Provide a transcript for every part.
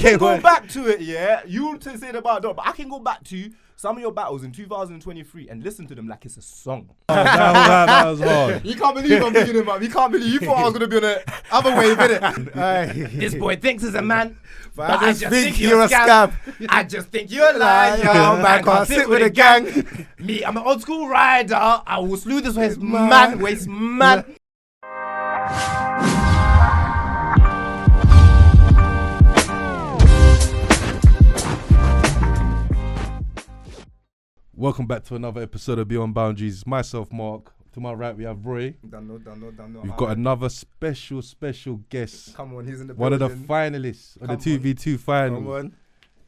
can go back to it, yeah. You to say about that, but I can go back to some of your battles in 2023 and listen to them like it's a song. That was hard. You can't believe I'm picking him up. You can't believe you thought I was gonna be on the other wave, innit? This boy thinks he's a man, but I just think you're a scam. I just think you're a liar. Man can't sit with a gang. Me, I'm an old school rider. I will slew this waste man. Welcome back to another episode of Beyond Boundaries. Myself, Mark. To my right, we have Roy. Dano. We've got another special guest. Come on, he's in the One building. of the finalists of the 2v2 final. Come on.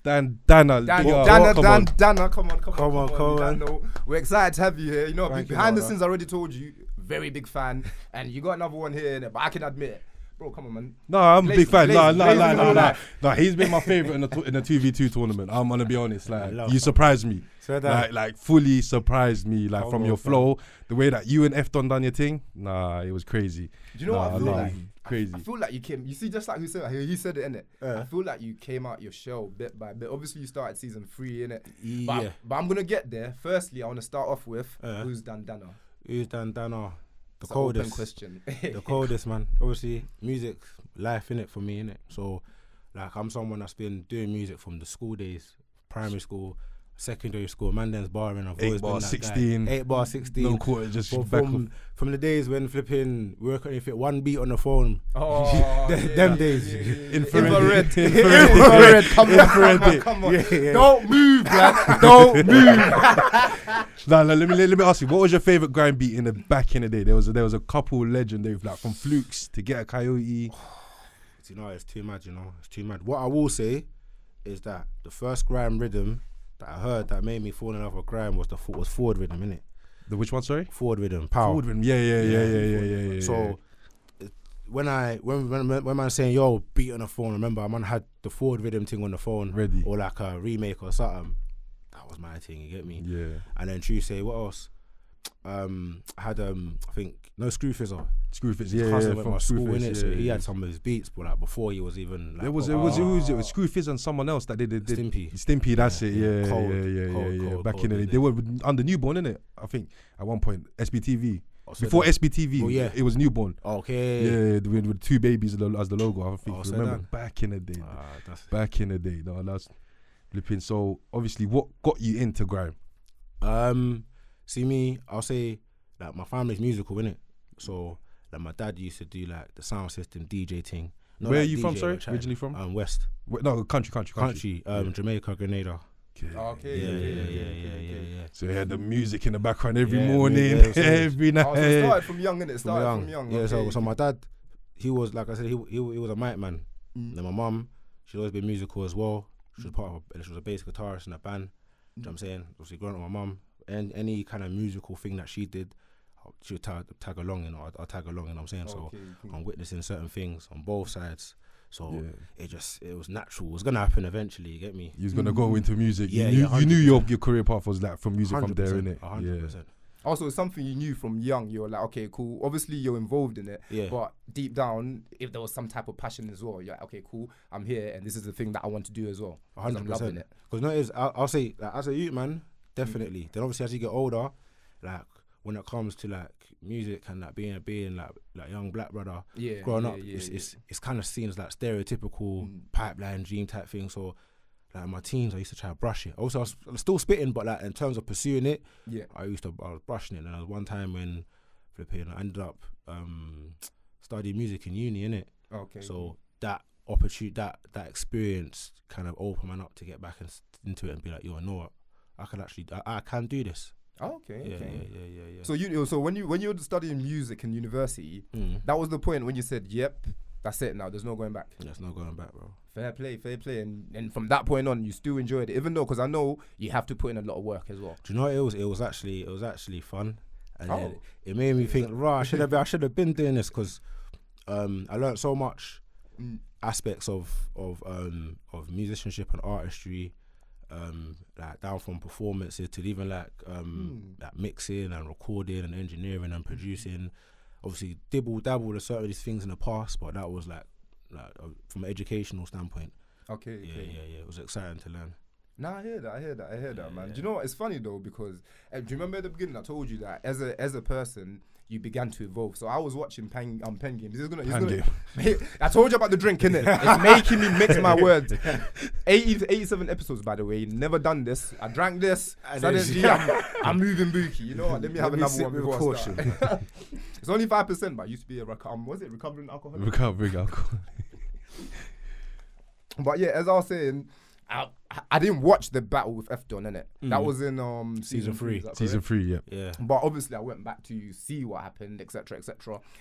Dan Dannah. Dan Dannah, come on. on. Dano. We're excited to have you here. You know, Thank you, behind the brother. scenes, I already told you, very big fan. And you got another one here, innit? But I can admit it. Bro, come on, man. No, I'm a big fan. Blazing No, he's been my favourite in the 2v2 tournament. I'm gonna be honest. Like, you surprised me. Like fully surprised me. Like from your flow, the way that you and F-Don done your thing. Nah, it was crazy. Do you know what I feel like? Crazy. I feel like you came. You see, just like he said it, innit? I feel like you came out your shell bit by bit. Obviously, you started season 3, innit? Yeah. But I'm gonna get there. Firstly, I want to start off with who's Dan Dannah? Who's Dan Dannah? The It's an open coldest question. The coldest, man. Obviously, music, life in it for me, innit? So, like, I'm someone that's been doing music from the school days, primary school, secondary school, Mandan's barring. I've always been that 16. guy. 8 bar 16. No quarter, just But back off. from the days when flipping, we couldn't fit one beat on the phone. Oh, Them days. Infrared. Come on. Yeah. Don't move, man. Don't move. Nah, let me ask you, what was your favourite grind beat in the back in the day? There was a couple legendary, like from Flukes to Get a Coyote. You know, it's too mad, It's too mad. What I will say is that the first grime rhythm that I heard that made me fall in love with grime was forward rhythm, innit? The which one, sorry? Forward rhythm, power. Forward rhythm. Yeah. So when man saying, yo, beat on the phone, remember I man had the forward rhythm thing on the phone Ready. or like a remake or something. That was my thing, you get me? Yeah. And then True say, what else? I had I think Screw Fizzer. Screwfits, Cousin went from to school, Screwfits, innit? So he had some of his beats, but like before he was even like, it was Screwfits and someone else that did Stimpy, that's it. Yeah. Cold, Back in the day, they were under Newborn, innit? I think at one point SBTV. Before SBTV, it was Newborn. Okay. Yeah, with two babies as the logo. I think remember that. back in the day. No, that's flipping. So obviously, what got you into grime? See me, I'll say like my family's musical, innit? So like my dad used to do like the sound system DJ thing. Not Where like are you DJ, from? Sorry, which originally from? West. No, country. Jamaica, Grenada. Okay. Yeah. So he had the music in the background every morning, every night. So it started from young, innit? From young. Yeah. Okay. So my dad, he was like I said, he was a mic man. Then my mum, she'd always been musical as well. She was a bass guitarist in a band. You know what I'm saying? Obviously growing up with my mum, and any kind of musical thing that she did, she would tag along, I'll tag along, you know what I'm saying? So I'm witnessing certain things on both sides. So it was natural. It was gonna happen eventually. You get me? You was gonna go into music. Yeah, you knew your career path was like from music from there, 100%, innit? 100%. Also, it's something you knew from young. You were like, okay, cool. Obviously, you're involved in it. Yeah. But deep down, if there was some type of passion as well, you're like, okay, cool. I'm here, and this is the thing that I want to do as well. 100%. I'm loving it. Because I'll say, like, as a youth man, definitely. Then obviously as you get older, like when it comes to like music and like being like young black brother, growing up, it's kind of seen as like stereotypical pipeline dream type thing. So like in my teens, I used to try to brush it. Also, I was still spitting, but like in terms of pursuing it, I was brushing it. And there was one time when I ended up studying music in uni, innit? Okay. So that opportunity, that experience kind of opened man up to get back into it and be like, yo, I know what, I can do this. Oh, okay. Yeah. So when you were studying music in university, that was the point when you said, "Yep, that's it. Now there's no going back." There's no going back, bro. Fair play. And from that point on, you still enjoyed it, even though, because I know you have to put in a lot of work as well. Do you know what it was actually fun, and then it made me think, I should have been doing this, because I learned so much aspects of musicianship and artistry. Like down from performances to even like mixing and recording and engineering and producing. Obviously dabbled with certain of these things in the past, but that was like from an educational standpoint. Okay. Yeah. It was exciting to learn. Nah, I hear that, man. Do you know what? It's funny though because do you remember at the beginning I told you that as a person you began to evolve. So I was watching PenGames. I told you about the drink, innit? It's making me mix my words. 80 to 87 episodes, by the way. Never done this. I drank this. Suddenly I'm moving bookie. You know what? Let me have another one before I start. It's only 5%, but I used to be a recovering alcoholic? Recovering alcoholic. But yeah, as I was saying, I didn't watch the battle with F-Don, innit? That was in season 3. Season 3, yeah. But obviously I went back to see what happened, etc.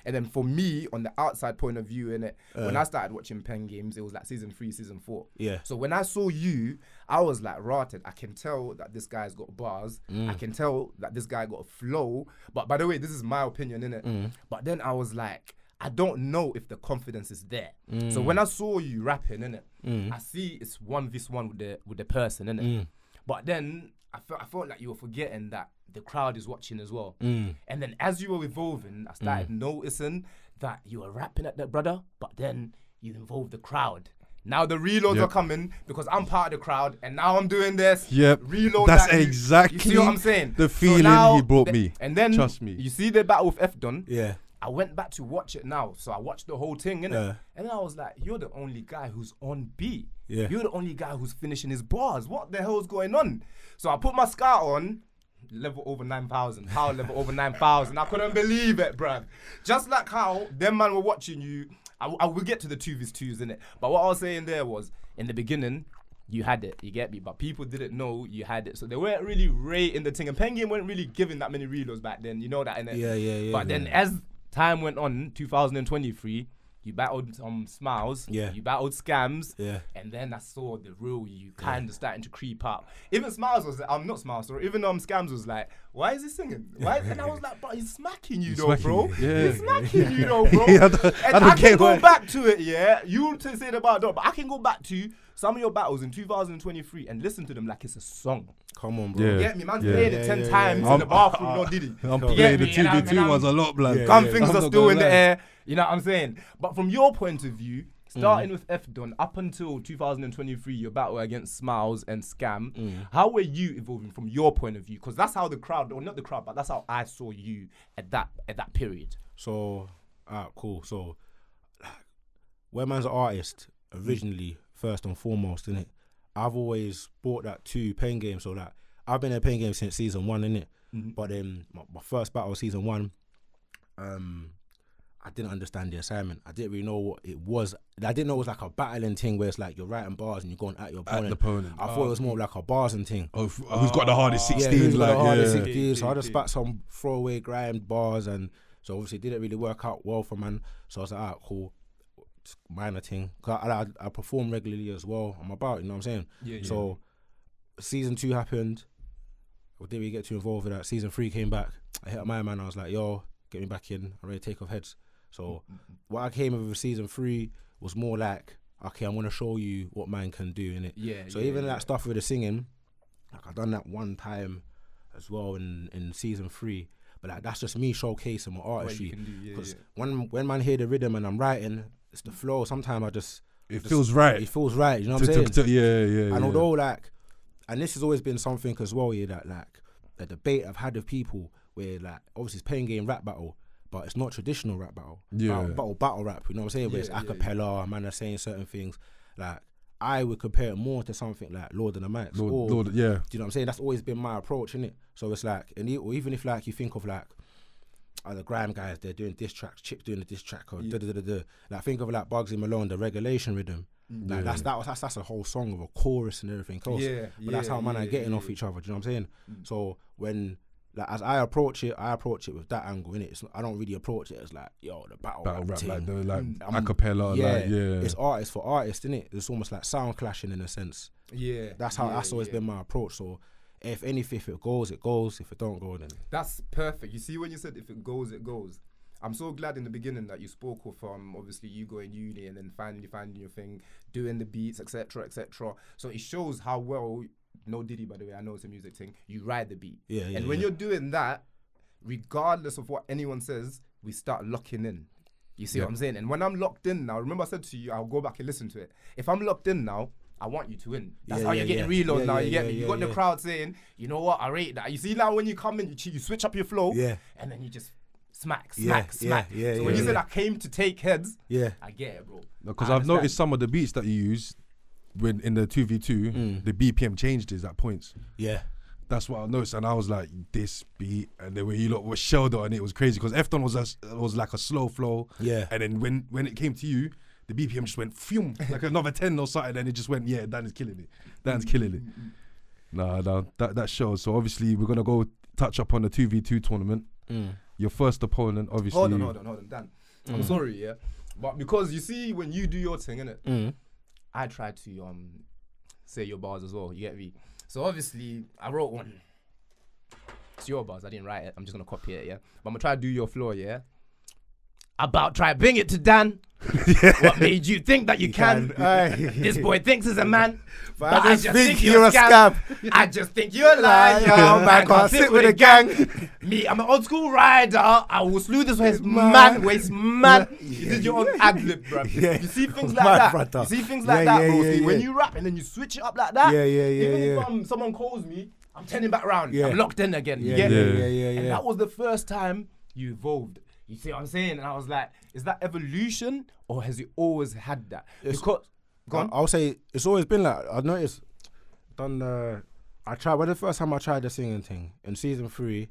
And then for me, on the outside point of view, innit, when I started watching PenGames, it was like season 3, season 4. Yeah. So when I saw you, I was like, rotted. I can tell that this guy's got bars. I can tell that this guy got a flow. But by the way, this is my opinion, innit? But then I was like, I don't know if the confidence is there. So when I saw you rapping, innit, I see it's 1v1 with the person, innit? But then I felt like you were forgetting that the crowd is watching as well. And then as you were evolving, I started noticing that you were rapping at that brother, but then you involved the crowd. Now the reloads are coming because I'm part of the crowd, and now I'm doing this. Reload. That's exactly. You see what I'm saying? The feeling he brought me. And then trust me. You see the battle with F-Don. Yeah. I went back to watch it now, so I watched the whole thing, innit? And then I was like, you're the only guy who's on beat. Yeah. You're the only guy who's finishing his bars. What the hell's going on? So I put my scout on, level over 9,000, power level over 9,000. I couldn't believe it, bruv. Just like how them man were watching you, I will get to the 2v2s, innit? But what I was saying there was, in the beginning, you had it, you get me? But people didn't know you had it. So they weren't really rating the thing. And PenGame weren't really giving that many reloads back then, you know that, innit? Yeah. But then as time went on, 2023, you battled SMIL3S, you battled SKAMZ, and then I saw the real you kind of starting to creep up. Even SMIL3S was, not SMIL3S, or even SKAMZ was like, why is he singing? And I was like, but he's smacking you though, bro. He's smacking you though, bro. And I can go back to it, you to say about that, but I can go back to some of your battles in 2023 and listen to them like it's a song. Come on, bro. You get me? Man's played it 10 times in the bathroom, no diddy. I'm playing the 2v2 ones a lot, blood. Some things are still in the air, you know what I'm saying? But from your point of view, starting with F-Don up until 2023, your battle against SMIL3S and SKAMZ, how were you evolving from your point of view? Because that's how the crowd, or not the crowd, but that's how I saw you at that period. So, cool. So, where man's an artist originally, first and foremost, innit? I've always brought that to PenGame, so that I've been at PenGame since season 1, innit? But then my first battle season 1, I didn't understand the assignment. I didn't really know what it was. I didn't know it was like a battling thing where it's like you're writing bars and you're going at your opponent. I thought it was more like a bars and thing. Who's got the hardest 16? Yeah, who's got the hardest 16? So I just spat some throwaway grime bars, and so obviously it didn't really work out well for man. So I was like, alright, cool. Minor thing. Cause I perform regularly as well. I'm about, you know what I'm saying? So season 2 happened. I didn't really get too involved with that. Season 3 came back. I hit my man. I was like, yo, get me back in. I'm ready to take off heads. So what I came with season 3 was more like, okay, I'm gonna show you what man can do in it. So even that stuff with the singing, like I done that one time as well in season 3. But like that's just me showcasing my artistry. Because when man hear the rhythm and I'm writing, it's the flow. Sometimes it feels right. It feels right. You know what I'm saying? Yeah. And although like, and this has always been something as well, that like the debate I've had with people where like obviously it's PenGame rap battle, but it's not traditional rap battle. Battle rap. You know what I'm saying? Where it's a cappella, man are saying certain things. Like I would compare it more to something like Lord and the Mics. Lord, do you know what I'm saying? That's always been my approach, innit? So it's like, or even if like you think of like the grime guys, they're doing diss tracks, Chip's doing the diss track, or like think of like Bugsy Malone, the regulation rhythm. Like that's a whole song of a chorus and everything else. But that's how man are getting off each other. Do you know what I'm saying? So when like as I approach it with that angle, innit? I don't really approach it as like, yo, the battle rap like a cappella, it's artist for artist, innit? It's almost like sound clashing in a sense. That's always been my approach. So if anything, if it goes, it goes. If it don't go, then that's perfect. You see, when you said if it goes, it goes. I'm so glad in the beginning that you spoke of obviously you going uni and then finally finding your thing, doing the beats, etc. So it shows how well, no Diddy by the way, I know it's a music thing, you ride the beat. And when you're doing that, regardless of what anyone says, we start locking in. You see what I'm saying? And when I'm locked in now, remember I said to you, I'll go back and listen to it. If I'm locked in now, I want you to win. That's how you're getting reloads now. You get me? You got the crowd saying, you know what, I rate that. You see now when you come in, you switch up your flow, and then you just smack. So when you said I came to take heads, I get it, bro. Because I've noticed some of the beats that you use when in the 2v2, the BPM changes at points. Yeah. That's what I noticed, and I was like, this beat, and then when you lot were shelled on it, was crazy, because Efton was like a slow flow, and then when it came to you, the BPM just went phew, like another 10 or something, and it just went, Dan is killing it. Dan's killing it. Nah, that shows. So obviously we're gonna go touch up on the 2v2 tournament. Your first opponent, obviously. Hold on, Dan. I'm sorry, but because you see when you do your thing, innit? I try to say your bars as well. You get me? So obviously I wrote one. It's your bars. I didn't write it. I'm just gonna copy it, But I'm gonna try to do your floor, About try bring it to Dan. What made you think that you can? This boy thinks he's a man, but I just think you're a scam. I just think you're a liar. I can't sit with a gang. Me, I'm an old school rider. I will slew this waste man. You did your own ad lib, bro. You see things like that. You see things like that, bro. See, when you rap and then you switch it up like that. Even if someone calls me, I'm turning back around. I'm locked in again. You get me? And that was the first time you evolved. You see what I'm saying? And I was like, is that evolution or has you always had that? Because I'll say it's always been like, I've noticed, I tried, when the first time I tried the singing thing, in season 3,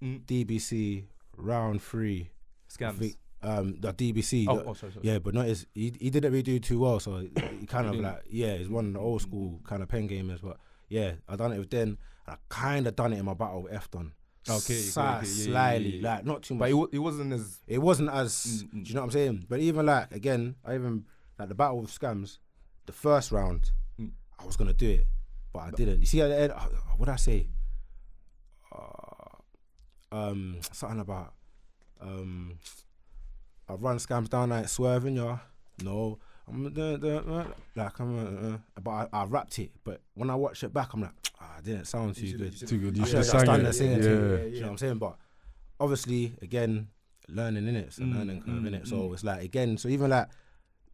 DBC, round 3. SKAMZ. The DBC. Sorry. Yeah, but notice, he didn't really do too well, so he kind of like, he's one of the old school kind of PenGamers, but I done it with Den, and I kind of done it in my battle with Efton. Slightly, like not too much. But it wasn't as. It wasn't as. Do you know what I'm saying? But even like again, like the battle with SKAMZ, the first round, I was gonna do it, but I didn't. You see at the end, what did I say? Something about I run SKAMZ down like swerving, No, but I rapped it. But when I watch it back, I'm like, it didn't sound too good. You should have sang it. You know what I'm saying? But obviously, again, learning in it, it's a learning curve in it. So it's like again, so even like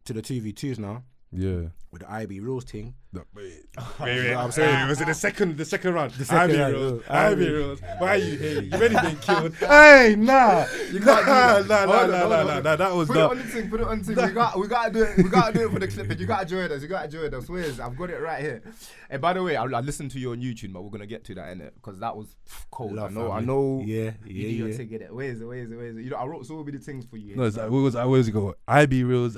to the 2v2s now. Yeah. With the IB rules thing. Wait. I'm saying, was it the second round? The second round. IB rules. Why are you here? You already been killed. Hey, nah. You can't nah. That was Put it on the thing. We gotta do it. We gotta do it for the clip. You gotta join us. Swears, I've got it right here. And by the way, I listened to you on YouTube, but we're gonna get to that innit, because that was cold. I know. Yeah. You do get it. Where is it? You know, I wrote so many things for you. No, it's like, I always go IB rules.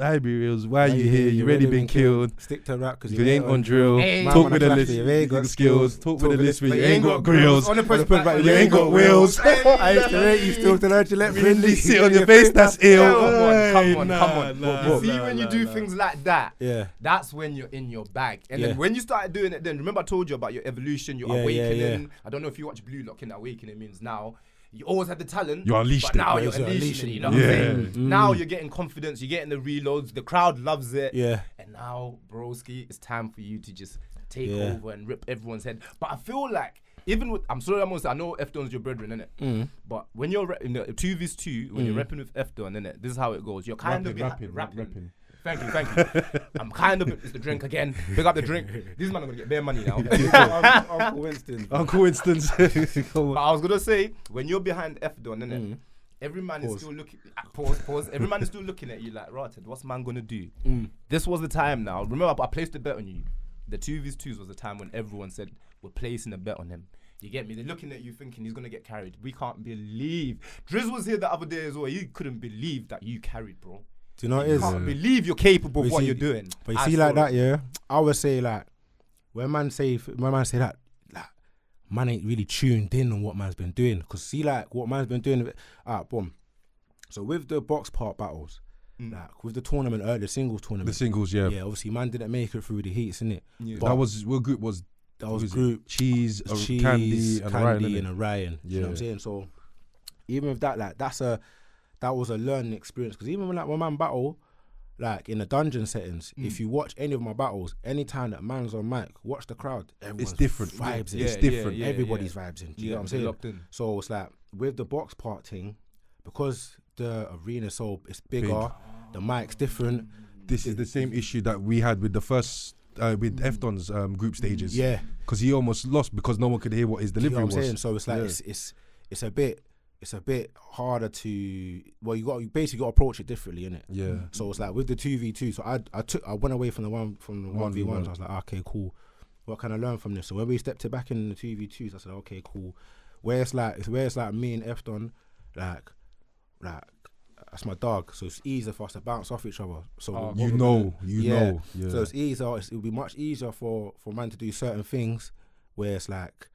Why are you here? You already been killed. Stick to rap because you ain't on drill. Talk with the list, you ain't got skills. Talk with the list, but you ain't got grills. You ain't got wheels. I used to rate you still to learn to let me sit on your face. That's ill. Come on. You see when you do things like that, that's when you're in your bag. And then when you started doing it, then remember I told you about your evolution, your awakening. I don't know if you watch Blue Lock, in awakening means now. You always had the talent. You unleashed but now you're unleashing it. You know what I'm saying? Now you're getting confidence. You're getting the reloads. The crowd loves it. Yeah. And now, broski, it's time for you to just take over and rip everyone's head. But I feel like even with, I'm sorry, I know Efton's your brethren, innit? But when you're in the 2v2, when you're repping with Efton, innit? This is how it goes. You're kind of rapping. Thank you. I'm kind of, it's the drink again. Pick up the drink. These men are going to get bare money now. Uncle Winston's. But I was going to say, when you're behind Efton, innit? Every man is still looking, pause. Every man is still looking at you like, Rotted, what's man going to do? This was the time now. Remember, I placed a bet on you. The 2v2s was the time when everyone said, we're placing a bet on him. You get me? They're looking at you thinking he's going to get carried. We can't believe. Driz was here the other day as well. He couldn't believe that you carried, bro. Do you know what it is? I can't believe you're capable of what you're doing. But you see like that, I would say like, when man say that, like, man ain't really tuned in on what man's been doing. Because see like, what man's been doing, boom. So with the box part battles, like with the tournament, the singles tournament. The singles, yeah. Yeah, obviously man didn't make it through the heats, innit? Yeah. That was, what group was? That was group Cheese, Candy and Orion. You know what I'm saying? So even with that, like that was a learning experience, because even when man battle, like in the dungeon settings, if you watch any of my battles, anytime that man's on mic, watch the crowd. It's different. Vibes in. It's different. Everybody's vibes in. Do you know what I'm saying? Locked in. So it's like with the box part thing, because the arena, so it's bigger. The mic's different. This is the same issue that we had with the first with F-Don's group stages. Yeah, because he almost lost because no one could hear what his delivery was. Saying? So it's like it's a bit harder to. Well, you basically got to approach it differently, innit? Yeah. So it's like with the 2v2. So I went away from the 1v1s. I was like, okay, cool. What can I learn from this? So when we stepped it back in the 2v2s, I said, okay, cool. Where it's like me and F-Don, like that's my dog. So it's easier for us to bounce off each other. So you know. Yeah. So it's easier. It'll be much easier for man to do certain things where it's like,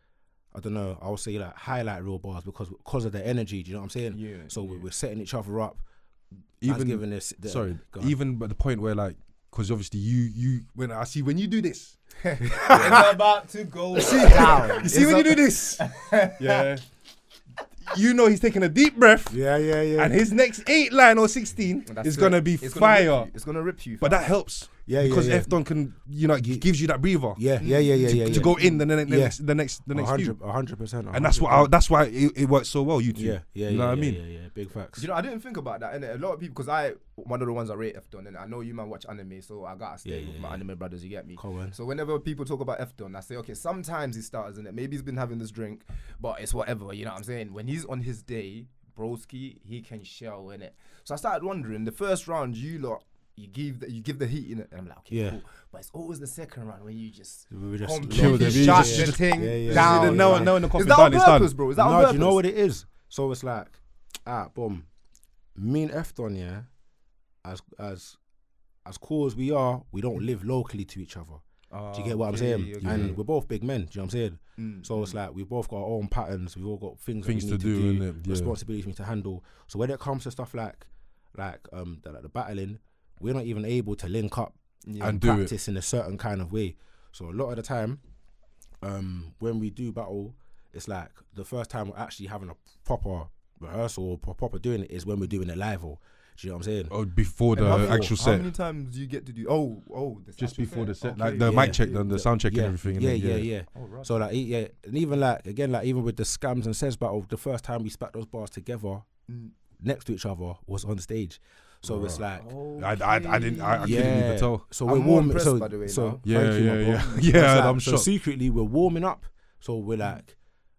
I don't know, I would say like highlight real bars because of the energy. Do you know what I'm saying? Yeah. So we're setting each other up. Even giving this. Even at the point where like, because obviously you when you do this, it's about to go down. You see when you do this, yeah. You know he's taking a deep breath. Yeah. And his next 8 line or 16 is gonna be fire. It's gonna rip you. But that helps. Yeah, because F-Don can, gives you that breather. Yeah. To go in the next 100%. And that's why it works so well. You two. Yeah. You know what I mean? Yeah. Big facts. I didn't think about that. And a lot of people, because one of the ones I rate F-Don, and I know you man watch anime, so I gotta stay with my anime brothers. You get me? So whenever people talk about F-Don, I say, okay, sometimes he starts in it. Maybe he's been having this drink, but it's whatever. You know what I'm saying? When he's on his day, broski, he can shell in it. So I started wondering. The first round, you give the heat in it, and I'm like, okay, cool. But it's always the second round when you just kill the shot the thing down. No, in the coffee. Is that on purpose, bro? Is that on purpose? Do you know what it is? So it's like, boom. Me and F-Don, as cool as we are, we don't live locally to each other. Do you get what I'm saying? Okay. And we're both big men. Do you know what I'm saying? So it's like we've both got our own patterns. We've all got things we need to do, responsibilities we need to handle. So when it comes to stuff like the battling, we're not even able to link up and practice in a certain kind of way. So a lot of the time, when we do battle, it's like the first time we're actually having a proper rehearsal or proper doing it is when we're doing it live. Or do you know what I'm saying? Oh, before the actual set. How many times do you get to do? Just before the set, like the mic check, the sound check, and everything. Yeah. So like, and even like again, like even with the SKAMZ and SKAMZ battle, the first time we spat those bars together next to each other was on stage. So it's like I couldn't even tell. So we're warming. So by the way, so yeah. I'm so secretly we're warming up. So we're like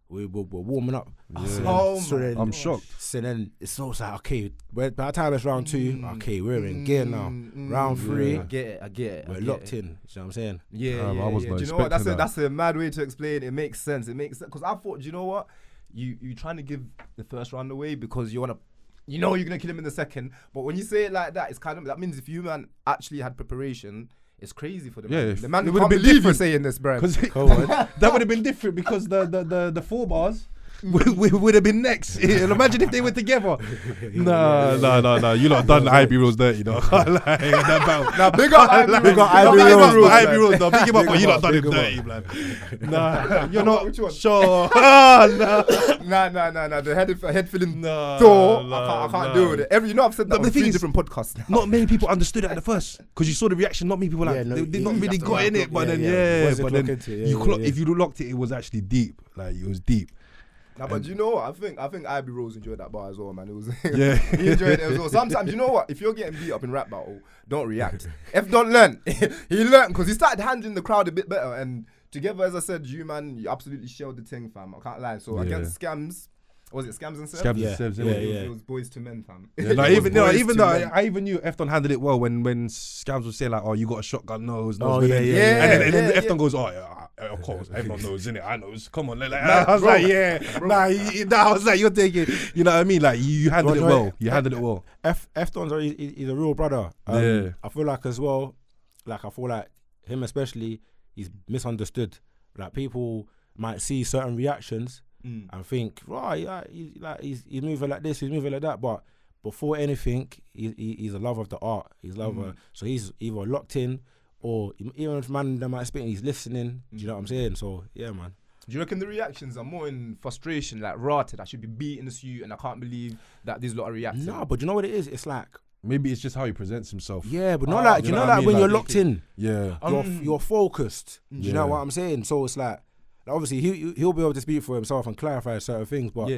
we're warming up. I'm shocked. So then it's also like, okay, by the time it's round 2, okay, we're in gear now. Round 3, I get it. We're locked in. You know what I'm saying? Yeah. Do you know what? That's a mad way to explain. It makes sense. Because I thought, do you know what? You trying to give the first round away because you want to. You know you're gonna kill him in the second, but when you say it like that, it's kind of that means if you man actually had preparation, it's crazy for the man. Yeah, the man would have been different saying this, bro. That would have been different because the 4 bars would have been next. Imagine if they were together. No. You lot done IB rules dirty, though. Nah, big up IB rules. IB rules, though. Big him up, but you lot done him dirty, man. Nah, you're not. Which one? Sure. Nah. The head filling door. I can't deal with it. I've said that on 3 different podcasts now. Not many people understood it at the first because you saw the reaction. Not many people they not really got in it, but then if you looked at it, it was actually deep. Like it was deep. Nah, but you know what? I think IB Rose enjoyed that bar as well, man. It was he enjoyed it as well. Sometimes you know what? If you're getting beat up in rap battle, don't react. F-Don learn. He learned because he started handling the crowd a bit better. And together, as I said, you absolutely shelled the thing, fam. I can't lie. So against SKAMZ. Was it SKAMZ and SKAMZ? SKAMZ and SKAMZ, It was boys to men, fam. Even though I even knew F-Don handled it well when SKAMZ was saying like, oh, you got a shotgun nose. And then F-Don goes, oh, yeah, of course, everyone knows, innit? I know. Come on. I was like, I was like, you're taking, you know what I mean? Like, you handled it well. You handled it well. F-Don's he's a real brother. I feel like as well, like, I feel like him especially, he's misunderstood. Like, people might see certain reactions and think, right, he's moving like this, he's moving like that. But before anything, he's a lover of the art. He's a lover. So he's either locked in or even if man that might spit, he's listening. Do you know what I'm saying? So yeah, man. Do you reckon the reactions are more in frustration, like rotted? I should be beating this you, and I can't believe that these lot are reacting. No, but you know what it is? It's like maybe it's just how he presents himself. Yeah, but not like you know, like when you're locked in. Yeah, you're focused. Do you know what I'm saying? So it's like obviously he'll be able to speak for himself and clarify certain things. But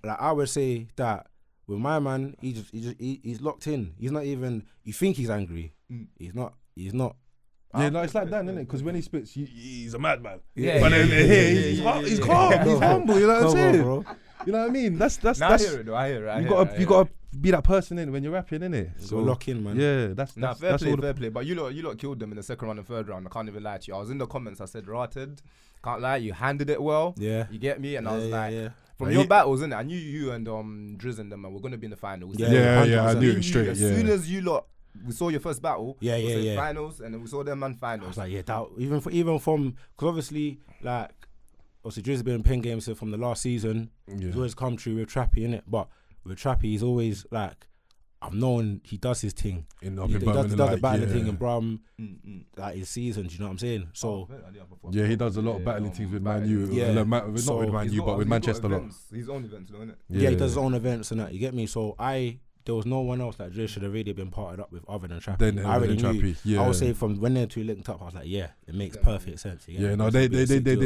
like I would say that with my man, he's locked in. He's not even. You think he's angry? He's not. Yeah, no, it's like that, isn't it? Because when he spits, he's a madman. Yeah, but then he's calm. He's humble. You know what I'm saying? Bro. You know what I mean? That's. I hear it though. I hear it. You gotta be that person in when you're rapping, innit? So lock in, man. Yeah, that's fair play. But you lot killed them in the second round and third round. I can't even lie to you. I was in the comments. I said, "Rotted." Can't lie. You handled it well. Yeah. You get me? And I was like. From your battles, innit? I knew you and Drizz and them were going to be in the finals. Yeah, I knew it straight. As soon as you lot, we saw your first battle. Yeah. Finals, and then we saw them man finals. I was like, even from, because obviously, like, Drizz has been in PenGames from the last season. He's always come true with Trappy, innit? But with Trappy, he's always like, I've known he does his thing. He does the battling thing in Brum, like his seasons, you know what I'm saying? So yeah, he does a lot of battling things with Man U. Not with Man U, but with Manchester a lot. His own events, though, innit? Yeah, he does his own events and that. You get me? So there was no one else that Drizz should have really been partnered up with other than Trappy. I already knew. Yeah. I would say from when they're two linked up, I was like, yeah, it makes perfect sense. Yeah, no, they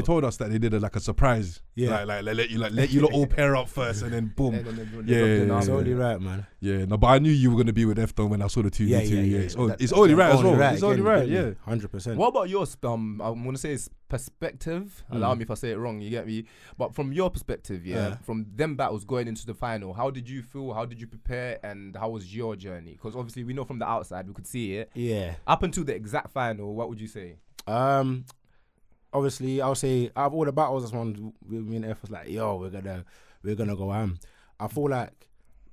told us that they did like a surprise. Yeah, like let you lot all pair up first and then boom. It's only right, man. Yeah, no, but I knew you were gonna be with Efton when I saw the 2v2. It's only right as well. It's only right. Yeah, 100%. What about your I'm gonna say it's perspective. Allow me if I say it wrong. You get me? But from your perspective, from them battles going into the final, how did you feel? How did you prepare? And how was your journey? Because obviously we know from the outside we could see it. Yeah. Up until the exact final, what would you say? Obviously I'll say out of all the battles, this one me and F was like, yo, we're gonna go ham. I feel like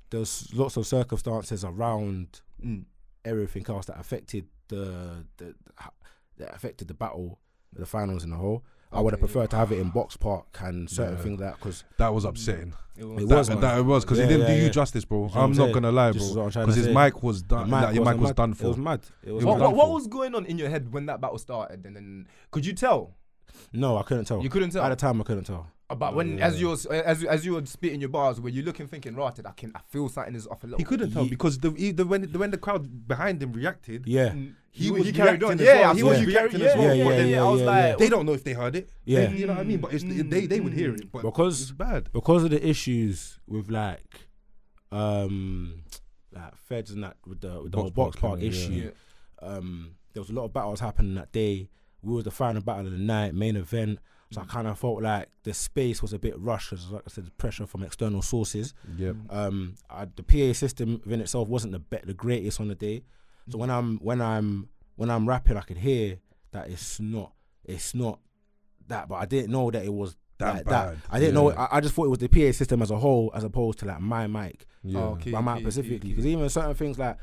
there's lots of circumstances around everything else that affected the battle, the finals in the whole. I would have preferred to have it in Box Park and certain things like that, because that was upsetting. It was because it didn't do you justice, bro. I'm not gonna lie, bro. Because his mic was done. Your mic was done for. It was mad. What was going on in your head when that battle started? And then could you tell? No, I couldn't tell. You couldn't tell? At the time, I couldn't tell. But when as you were spitting your bars, were you looking thinking, right, I feel something is off a little. He couldn't tell because when the crowd behind him reacted, he was carried on. He was reacting as well. I was like, they don't know if they heard it. Yeah, you know what I mean. But they would hear it. But because it's bad because of the issues with like feds and that with the whole Box Park issue. There was a lot of battles happening that day. We was the final battle of the night, main event. So I kind of felt like the space was a bit rushed, because like I said, the pressure from external sources. Yep. The PA system within itself wasn't the greatest on the day. So when I'm rapping, I could hear that it's not that, but I didn't know that it was that bad. I didn't know. I just thought it was the PA system as a whole, as opposed to like my mic, my mic specifically. Because even certain things like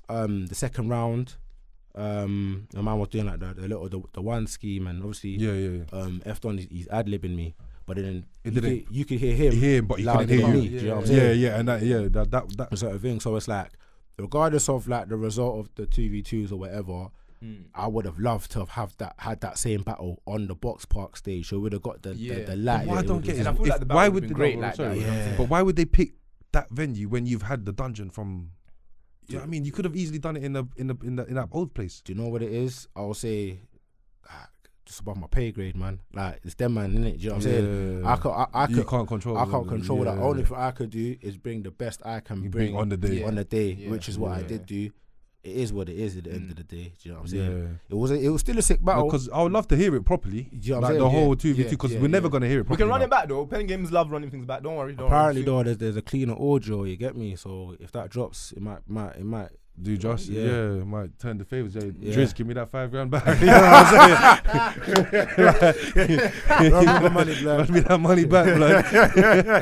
the second round. My man was doing like the one scheme, and obviously Efton he's ad-libbing me, but then you could hear him, but he couldn't hear you. You know what I'm saying? And that sort of thing. So it's like, regardless of like the result of the 2v2s or whatever, I would have loved to have had that same battle on the Box Park stage. So we would have got the light. What I don't get is, I feel like the battle why would be great like that. But why would they pick that venue when you've had the dungeon from? You know what I mean? You could have easily done it in that old place. Do you know what it is? I'll say, just above my pay grade, man. Like, it's them, man, innit? Do you know what I'm saying? You can't control. I can't control that. Only thing I could do is bring the best I can bring on the day. Which is what I did do. It is what it is at the end of the day. Do you know what I'm saying? It was still a sick battle. Because I would love to hear it properly. Do you know what like I'm the saying? whole 2v2, because we're never going to hear it properly. We can run it back though. PenGames love running things back. Don't worry. Apparently though, there's a cleaner audio, you get me? So if that drops, it might do just might turn the favours. Drizz, give me that $5 back. Run me that money back, blood.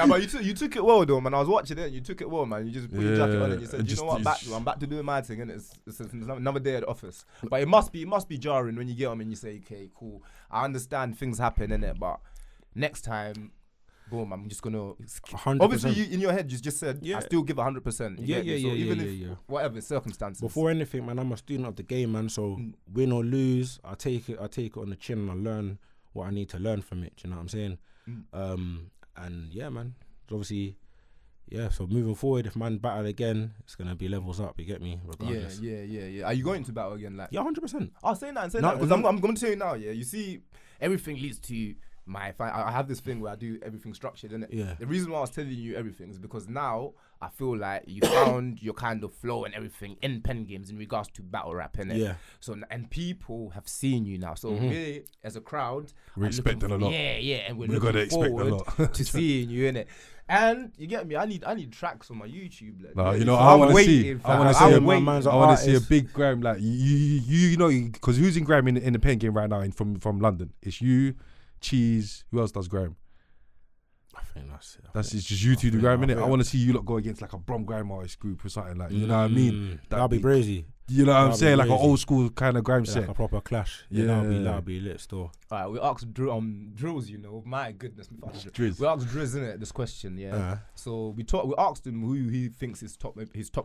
But you took it well though, man. I was watching it. You took it well, man. You just put your jacket on and you said, you know what, I'm back to doing my thing, and it's another day at the office. But it must be jarring when you get on and you say, okay, cool. I understand things happen, innit? But next time, boom, I'm just gonna 100%. Obviously you, in your head you just said I still give 100%. Even if whatever circumstances. Before anything, man, I'm a student of the game, man. So win or lose, I take it on the chin and I learn what I need to learn from it. Do you know what I'm saying? And yeah, man. Obviously, so moving forward, if man battle again, it's gonna be levels up. You get me? Regardless. Yeah. Are you going to battle again? Like 100%. I'll say that because I'm going to tell you now. Yeah, you see, everything leads to I have this thing where I do everything structured, innit? Yeah. The reason why I was telling you everything is because now I feel like you found your kind of flow and everything in PenGames in regards to battle rap, innit? Yeah. So, and people have seen you now. So we, as a crowd, we expect it a lot. Yeah, and we're gotta looking expect a forward lot. to seeing you, innit? And you get me? I need tracks on my YouTube. Like, Nah, yeah, you know, so I I'm want to see. waiting, I want to fam. see. I'm waiting. I want to see a big Grime, like you know, because who's in Grime in the pen game right now from London? It's you, Cheese. Who else does Grime? I think that's it. That's it's just you two do Grime, innit? I want to see you lot go against like a Brom Grime artist group or something like. You know what I mean? That'll be brazy. You know what I'm That'll saying? be Like an crazy. old school kind of Grime set. Like a proper clash. Yeah. That'll be lit still. Alright, we asked drills, you know. My goodness, Drizz. we asked Drizz, innit, this question, yeah. So we asked him who he thinks his top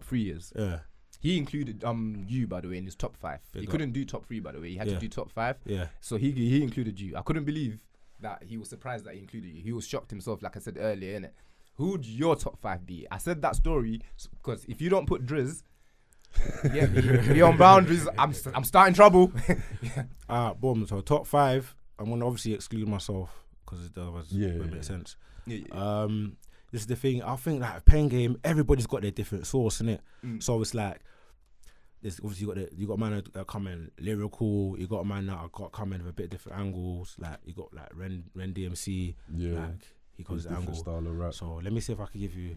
3 is. Yeah. He included you, by the way, in his top 5. He couldn't do top 3, by the way. He had to do top 5. Yeah. So he included you. I couldn't believe that he was surprised that he included you. He was shocked himself, like I said earlier, innit? Who would your top 5 be? I said that story because if you don't put Drizz, yeah, beyond boundaries, I'm starting trouble. Boom. So top 5, I'm gonna obviously exclude myself because it wouldn't make sense. Yeah. This is the thing. I think like PenGame, everybody's got their different source in it. So it's like, there's obviously you got a man that come in lyrical. You got a man that got come in with a bit different angles. Like you got like Ren DMC. Yeah. Like he got his angle. Style of rap. So let me see if I can give you.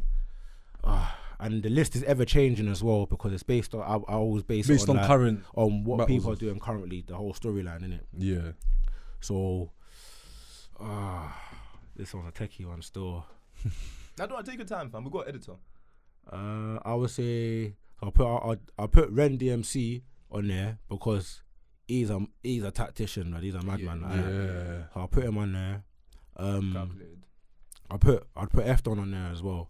And the list is ever changing as well because it's based on. I always base it on like, current on what people are battles. doing currently. The whole storyline in it. Yeah. So, this one's a techie one still. Now don't take your time, fam. We got an editor. I would say I'll put Ren DMC on there because he's a tactician. Like, he's a madman. Yeah. So I'll put him on there. Calculated. I'd put F-Don on there as well.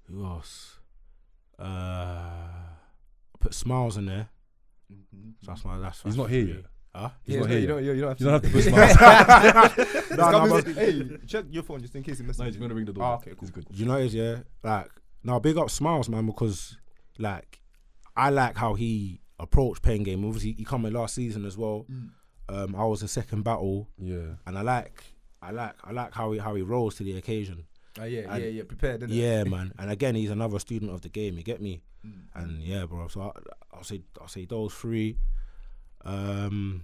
Who else? I'll put Smiles in there. So that's He's not here yet. He's not here. You don't You have don't to. have to put Smiles. Hey, check your phone just in case he messages. No, he's gonna ring the door. Oh, okay, cool. It's good. You know, like now big up Smiles, man, because like I like how he approached PenGame. Obviously, he come in last season as well. I was in second battle. Yeah. And I like how he rolls to the occasion. Yeah, prepared, innit? Yeah, man. And again, he's another student of the game. You get me? And yeah, bro. So I'll say those 3. I'm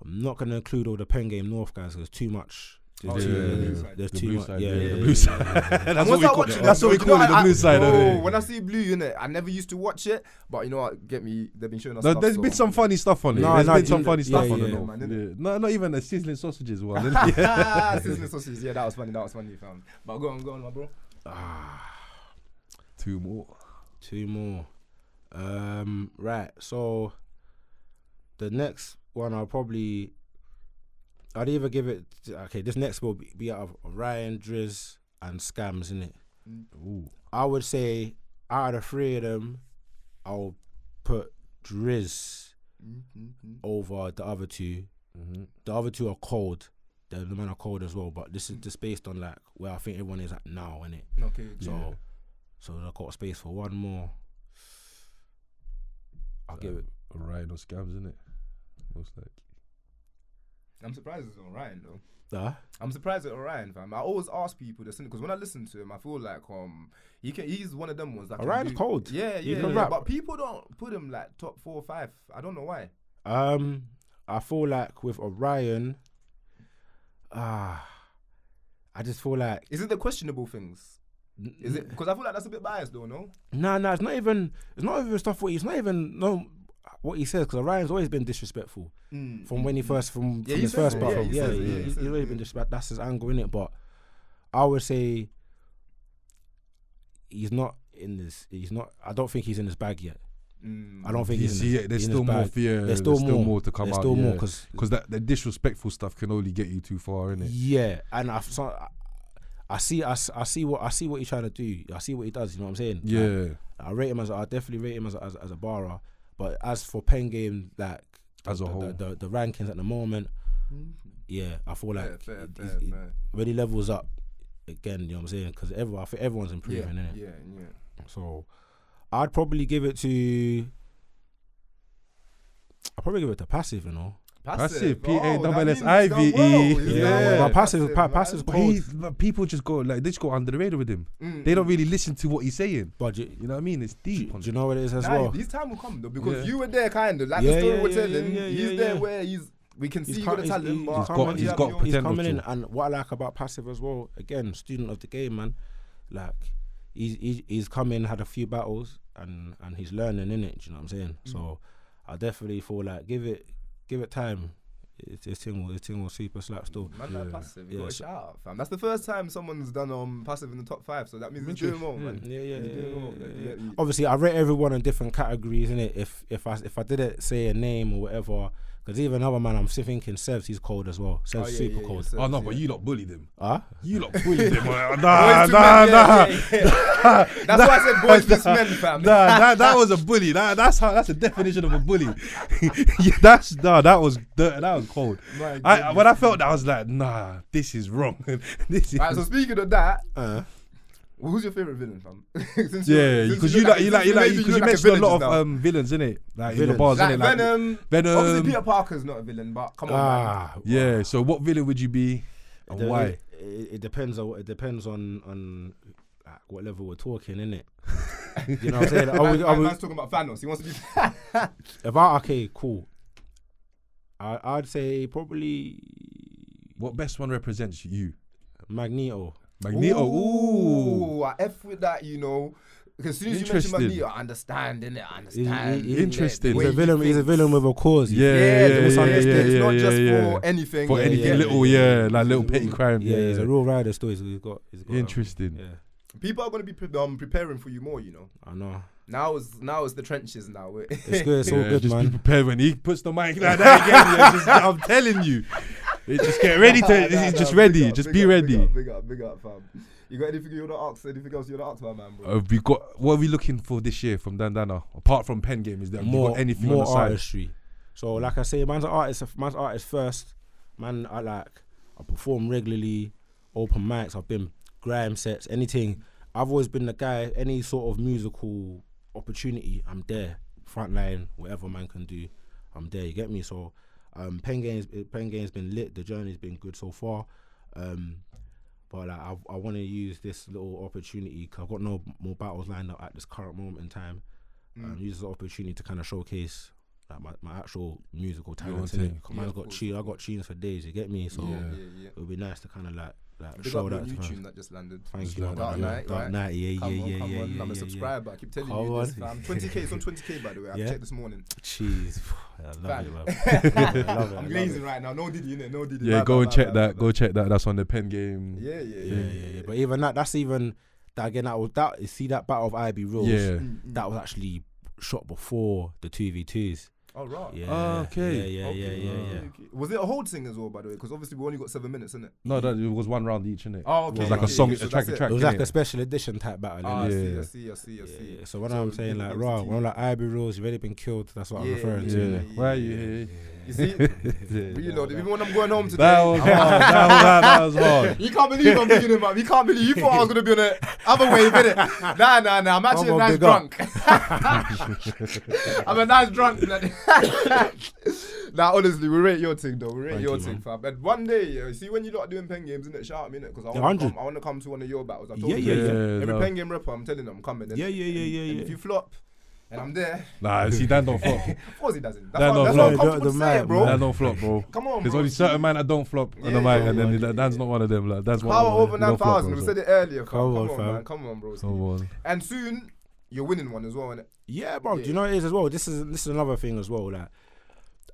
not gonna include all the PenGame North guys. There's too much. There's too much. The blue side. That's what we call it. That's what we call it. The blue side. Oh, when I see blue, innit, I never used to watch it, but you know what? Get me? They've been showing us. Stuff, there's been some funny stuff on it. No, There's been no, some funny stuff on yeah, it. No, not even the sizzling sausages one. Sizzling sausages. Yeah, that was funny, fam. But go on, my bro. 2 more. Right. So the next one I'd either give it. Okay, this next will be out of Ryan, Drizz, and SKAMZ, innit? Ooh. I would say out of the 3 of them, I'll put Drizz over the other 2. The other 2 are cold. The men are cold as well, but this is just based on like where I think everyone is at now, innit? Okay. So I've got space for one more. I'll give it Ryan or SKAMZ, innit? Most likely. I'm surprised it's Orion though. I'm surprised at Orion, fam. I always ask people this because when I listen to him, I feel like he's one of them ones that Orion's cold. Yeah. But people don't put him like top 4 or 5. I don't know why. I feel like with Orion, I just feel like is it the questionable things? Is it because I feel like that's a bit biased though? No. No, it's not even stuff. It's not even what he says because Orion's always been disrespectful from when he first from his first battle. He's always been disrespectful. That's his angle in it. But I would say he's not in this. He's not. I don't think he's in his bag yet. I don't think there's still more fear. There's still more to come out. There's still more because the disrespectful stuff can only get you too far, innit? Yeah, and I see what he's trying to do. I see what he does. You know what I'm saying? Yeah. Like, I definitely rate him as a barer. But as for PenGame, like as a whole, the rankings at the moment, yeah, I feel like fair. when he levels up again, you know what I'm saying? Because I think everyone's improving, innit? Yeah. So I'd probably give it to Passive, you know. Passive, that means PASSIVE. he's done well. He's Yeah, done well. but passive's But cold. but people just go like they just go under the radar with him. They don't really listen to what he's saying. But You know what I mean? It's deep. do you know what it is as Nah, well? his time will come though, because Yeah. you were there, kind of like the story we're telling. yeah, He's there yeah. where we can see He's you got the he's talent, but coming- he's got he's potential coming in, to. and what I like about passive as well, again, student of the game, man. Like he's come in, had a few battles, and he's learning in it. Do you know what I'm saying? So I definitely feel like give it time. His thing will super slap still. Man, like passive, you got a so- shout out, fam. That's the first time someone's done passive in the top 5, so that means he's doing well, man. Yeah. Obviously, I rate everyone in different categories, innit? If I didn't say a name or whatever, because even another man, I'm still thinking SKAMZ, he's cold as well. SKAMZ super cold. Oh no, but you lot bullied him. Huh? You lot bullied him. Boys Nah. to men, yeah. That's why I said boys to men, fam. Nah, that was a bully. That's the definition of a bully. That was cold. When I felt that, I was like, nah, this is wrong. This is Alright, so speaking of that, who's your favorite villain, fam? Because you mentioned a lot of villains, innit? Like in the bars, like innit? Like Venom. Obviously, Peter Parker's not a villain, but come on, man. Yeah. So what villain would you be, and why? It depends on like, what level we're talking, innit? You know what I'm saying? Man's talking about Thanos. He wants to be. Okay, cool. I'd say probably What best one represents you? Magneto. Ooh, I F with that, you know. Because as soon as you mention Interesting. Magneto, I understand, innit? I understand. Interesting. He's a villain with a cause. It's not just for anything. For anything little, like little petty crime. Yeah, he's a real rider still. He's got Interesting. Yeah. People are going to be preparing for you more, you know. I know. Now it's the trenches now. It's good. It's all good, just man. be prepared when he puts the mic like that again. I'm telling you. Just get ready to. Ready. Just be ready. Big up, fam. You got anything you want to ask? Anything else you want to ask, my man, bro? What are we looking for this year from Dan Dannah? Apart from PenGame, is there more anything more on the side? artistry? So like I say, man's an artist first. Man, I perform regularly, open mics. I've been grime sets, anything. I've always been the guy. Any sort of musical opportunity, I'm there. Frontline, whatever man can do, I'm there. You get me? So, PenGame's been lit. The journey's been good so far. But like, I want to use this little opportunity because I've got no more battles lined up at this current moment in time. Use this opportunity to kind of showcase like my actual musical talent. I got tunes for days. You get me? So it would be nice to kind of like show that. New tune that just landed. Thank you. Dark Night, right? Come on. I'm a subscriber. I keep telling you this, fam. 20k, it's on 20k by the way. I checked this morning. Jeez, I love it, man. I love it. I'm glazing right now. No Diddy, innit? No Diddy. Yeah, go and check that. Go check that. That's on the PenGame. Yeah. But even that's even that again. You see that battle of IB Rules. Yeah. That was actually shot before the 2v2s. Oh, right. Yeah. Okay. Yeah. Was it a hold thing as well, by the way? Because obviously we only got 7 minutes, innit? No, it was one round each, innit? Oh, okay. It was like a song, a track. It was like a special edition type battle. I see. So when I'm saying like, raw, when I'm like IB Rules, you've already been killed. That's what I'm referring to. Why are you here? You see? Reload. Even when I'm going home today. That was hard. That was hard. You can't believe I'm beginning, man. You can't believe. You thought I was going to be on the other wave, innit? Nah. I'm actually a nice drunk. I'm a nice drunk. Nah, honestly, we rate your thing, though. We rate your thing, fam. And one day, you see, when you lot doing PenGames, innit? Shout at me, innit? Because I want to come to one of your battles. I told you. Every PenGame rapper, I'm telling them, I'm coming. Yeah. And if you flop, and I'm there. Nah, see, Dan don't flop. Of course he doesn't. Dan don't That's flop. what I'm comfortable to say, bro. Dan don't flop, bro. Come on, There's bro. only certain man that don't flop on the mic, and then Dan's not one of them. Like, Dan's one Power of over them. 9,000. We said it earlier, fam. Come on, man. Come on, bro. Come on. And soon, you're winning one as well, innit? Yeah, bro. Do you know what it is as well? This is another thing as well. Like,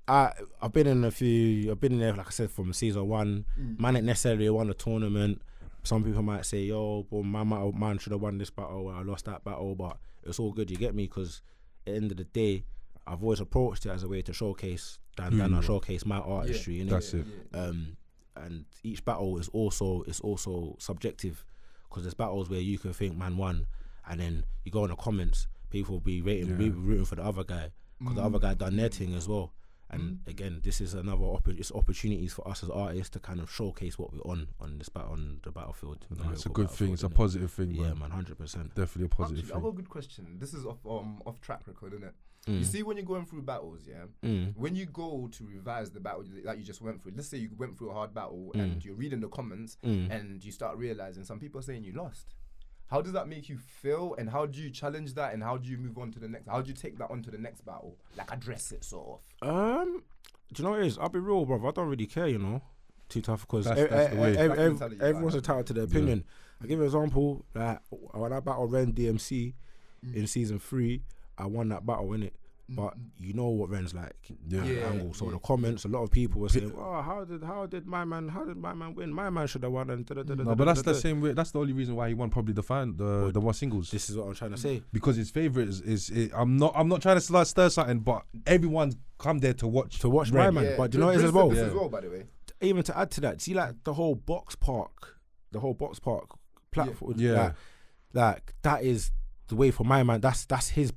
I've been in there, like I said, from season 1. Man ain't necessarily won a tournament. Some people might say, yo, boy, man should have won this battle, or I lost that battle, but it's all good, you get me? Because at the end of the day, I've always approached it as a way to showcase Dan Dannah, showcase my artistry, innit? That's it. And each battle is also subjective, because there's battles where you can think man won, and then you go in the comments, people will be rooting for the other guy, because the other guy done their thing as well. And again, this is another opportunities for us as artists to kind of showcase what we're on the battlefield. It's a good thing. It's a positive thing, man. Yeah, man, 100%. Definitely a positive I've got thing. a good question. This is off track record, isn't it? You see, when you're going through battles, when you go to revise the battle that you just went through, let's say you went through a hard battle and you're reading the comments and you start realizing some people are saying you lost. How does that make you feel, and how do you challenge that, and how do you move on to the next? How do you take that on to the next battle? Like, address it, sort of. Do you know what it is? I'll be real, bro. I don't really care, you know. Too tough, because everyone's entitled to their opinion. I'll give you an example. Like, when I battled Ren DMC in season 3, I won that battle, innit? But you know what Ren's like, angle. So the comments, a lot of people were saying, "Oh, how did my man win? My man should have won." And no, but that's the same way. That's the only reason why he won probably the one singles. This is what I'm trying to say. Because his favorite is I'm not trying to stir something, but everyone's come there to watch my man. Yeah. But do you know what it is as well? This as well, by the way. Even to add to that, see, like the whole box park platform. Like that is the way for my man. That's his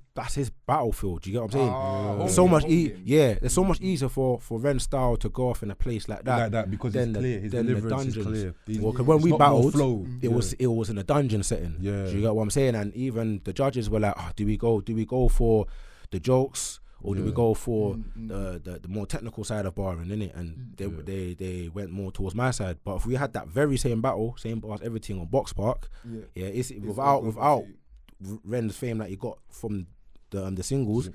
battlefield. Do you get what I'm saying? So much there's so much easier for Ren style to go off in a place like that. Because it's clear. His deliverance is clear. Because when we battled, it was in a dungeon setting. Yeah. Do you get what I'm saying? And even the judges were like, do we go for the jokes, or do we go for the more technical side of barring, innit? And they went more towards my side. But if we had that very same battle, same bars, everything on Box Park, it's without Ren's fame that he got from the singles,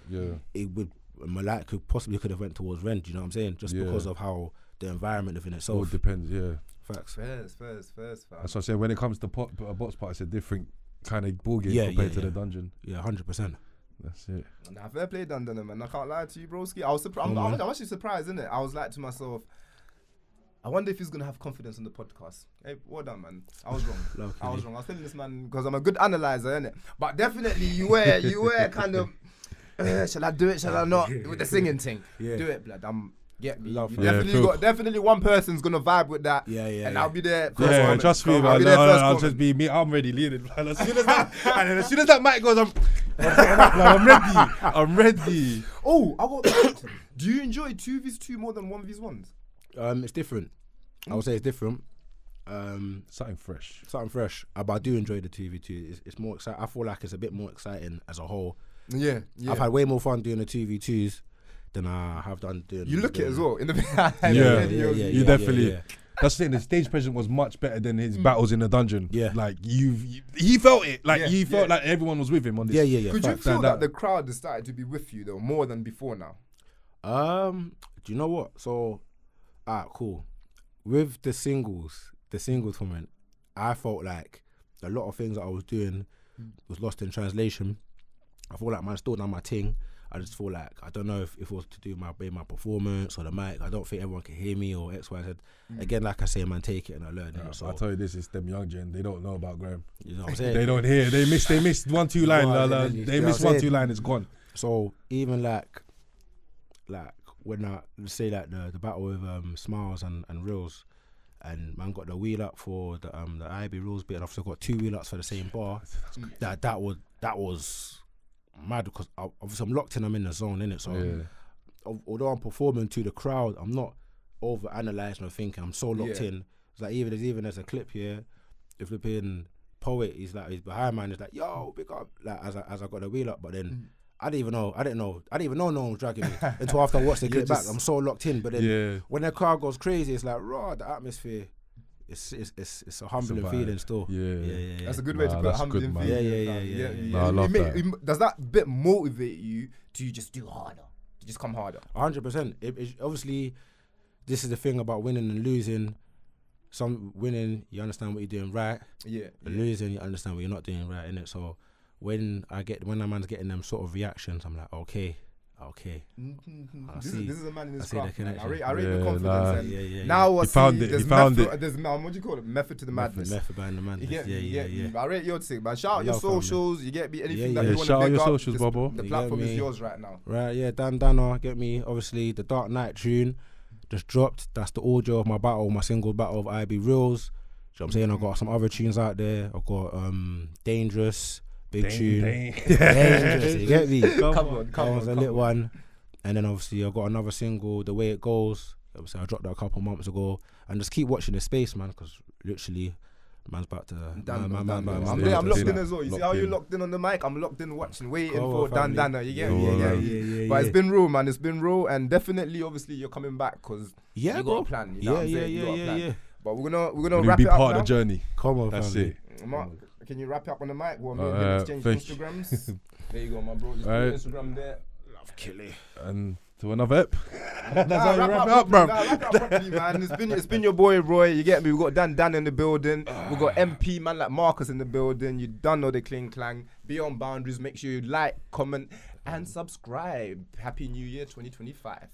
it would could have went towards Ren. Do you know what I'm saying? Just because of how the environment within itself. It depends. Yeah. Facts. First. That's what I'm saying. When it comes to Box Park, it's a different kind of ball game compared to the dungeon. Yeah, 100%. That's it. Nah, fair play, Dan Dannah, man. I can't lie to you, broski. I was surprised. I'm actually surprised, innit? I was like to myself, I wonder if he's gonna have confidence in the podcast. Hey, well done, man. I was wrong. I was telling this man because I'm a good analyzer, innit? But definitely, you were kind of. Shall I do it? Shall I not? With the singing thing, do it, blood. Get me. Definitely one person's gonna vibe with that. And I'll be there. Trust me, man. I'll just be me. I'm ready, leading. As soon as that mic goes, I'm ready. Oh, I got that. Do you enjoy 2v2 more than 1v1s? It's different. I would say it's different. Something fresh. But I do enjoy the 2v2. It's more exciting. I feel like it's a bit more exciting as a whole. Yeah. I've had way more fun doing the 2v2s than I have done doing. You look it as well in the you definitely. That's the thing. The stage presence was much better than his battles in the dungeon. Yeah, like he felt it. Like he felt like everyone was with him on this. Yeah. Could you feel that the crowd has started to be with you though more than before now? Do you know what? So, cool. With the singles tournament, I felt like a lot of things that I was doing was lost in translation. I feel like man still done my thing. I just feel like, I don't know if it was to do my performance or the mic. I don't think everyone can hear me or X, Y, Z. Again, like I say, man, take it and I learn. Yeah, so I'll tell you this, it's them young gen. They don't know about GRIME. You know what I'm saying? They don't hear. They missed 1-2 line. They missed 1-2 line, it's gone. So even like when let's say like the battle with Smiles and Reels, and man got the wheel up for the IB rules bit, and I've still got 2 wheel ups for the same bar. That was mad, because obviously I'm locked in, I'm in the zone, innit? So although I'm performing to the crowd, I'm not over analysing or thinking. I'm so locked in. It's like even there's a clip here, the flipping poet, he's behind mine, he's like, yo, big up, like as I got the wheel up, but then I didn't even know no one was dragging me until after I watched the clip back. I'm so locked in, but then when the crowd goes crazy, it's like raw, the atmosphere. It's a humbling feeling still. Yeah. That's a good way to put a humbling feeling. Yeah. I love that. Does that bit motivate you to just do harder, to just come harder? 100%. It obviously, this is the thing about winning and losing. Some winning, you understand what you're doing right. Losing, you understand what you're not doing right, innit? So when a man's getting them sort of reactions, I'm like, okay. This is a man in his craft. I rate the confidence. Now he found it. There's what do you call it? Method to the madness. Method behind the madness. Yeah. I rate your thing, man. Shout out your socials. You get me anything that you want to shout out your up, socials, Bobo. The platform is yours right now. Right, yeah. Dan Dannah, get me. Obviously, the Dark Knight tune just dropped. That's the audio of my battle, my single battle of IB Reels. You know what I'm saying? I got some other tunes out there. I got Dangerous. Big tune. Dangerous, you get me? Come on, a little one. And then obviously I got another single, The Way It Goes. Obviously I dropped that a couple months ago. And just keep watching the space, man, because literally Man's about to. I'm locked in as well. You see how you locked in on the mic? I'm locked in, watching, waiting for Dan Dannah. You get me? But it's been real, man. It's been real, and definitely, obviously, you're coming back because you got a plan. You know what I'm saying? You got a plan. But we're gonna wrap it up. Be part of the journey. Come on, that's family. it. Mark, can you wrap it up on the mic? Well, exchange Instagrams. There you go, my bro. Just put Instagram there. Love Killy. And to another ep. That's how you wrap it up, bro. Wrap it up properly, man. It's been your boy Roy. You get me? We got Dan Dannah in the building. We got MP man like Marcus in the building. You done know the cling clang. Beyond boundaries. Make sure you like, comment, and subscribe. Happy New Year 2025.